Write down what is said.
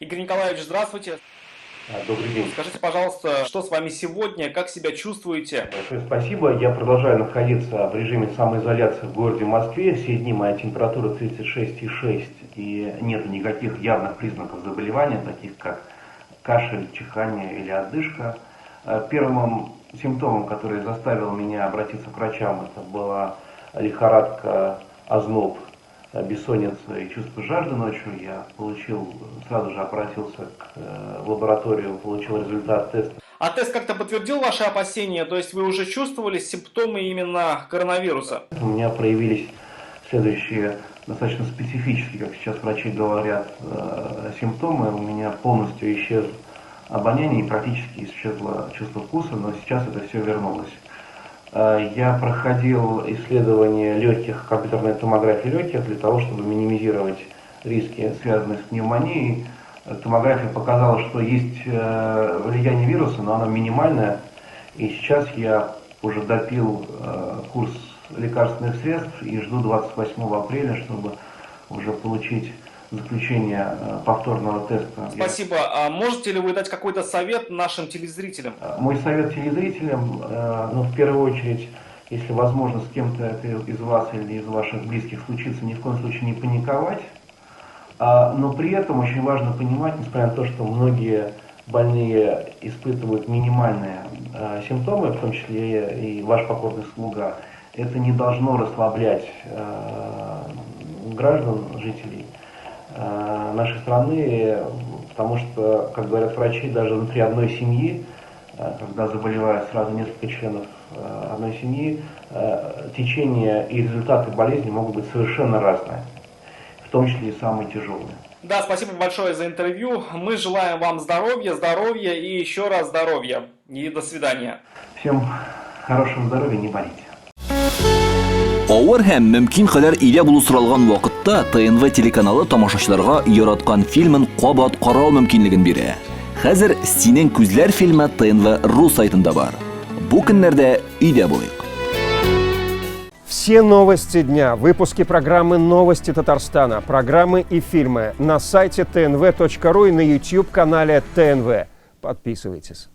Игорь Николаевич, здравствуйте. Добрый день. Скажите, пожалуйста, что с вами сегодня, как себя чувствуете? Большое спасибо. Я продолжаю находиться в режиме самоизоляции в городе Москве. Все дни моя температура 36,6 и нет никаких явных признаков заболевания, таких как кашель, чихание или одышка. Первым симптомом, который заставил меня обратиться к врачам, это была лихорадка, озноб, бессонница и чувство жажды ночью. Я сразу же обратился в лабораторию, получил результат теста. А тест как-то подтвердил ваши опасения? То есть вы уже чувствовали симптомы именно коронавируса? У меня проявились следующие достаточно специфические, как сейчас врачи говорят, симптомы. У меня полностью исчезло обоняние и практически исчезло чувство вкуса, но сейчас это все вернулось. Я проходил исследование легких, компьютерной томографии легких для того, чтобы минимизировать риски, связанные с пневмонией. Томография показала, что есть влияние вируса, но оно минимальное. И сейчас я уже допил курс лекарственных средств и жду 28 апреля, чтобы уже получить заключение повторного теста. Спасибо. А можете ли вы дать какой-то совет нашим телезрителям? Мой совет телезрителям, в первую очередь, если возможно с кем-то из вас или из ваших близких случится, ни в коем случае не паниковать. Но при этом очень важно понимать, несмотря на то, что многие больные испытывают минимальные симптомы, в том числе и ваш покорный слуга, это не должно расслаблять граждан, жителей нашей страны, потому что, как говорят врачи, даже внутри одной семьи, когда заболевают сразу несколько членов одной семьи, течение и результаты болезни могут быть совершенно разные, в том числе и самые тяжелые. Да, спасибо большое за интервью. Мы желаем вам здоровья и еще раз здоровья. И до свидания. Всем хорошего здоровья, не болейте. Авыр һәм мөмкин кадәр илә булу соралган вакытта ТНВ телеканалы тамашачыларга яраткан фильмын кабат карау мөмкинлеген бирә. Хәзер "Синең күзләр" фильмы ТНВ.ру сайтында бар. Бу көннәрдә өйдә булыйк. Все новости дня, выпуски программы «Новости Татарстана», программы и фильмы на сайте tnv.ru и на YouTube-канале ТНВ. Подписывайтесь.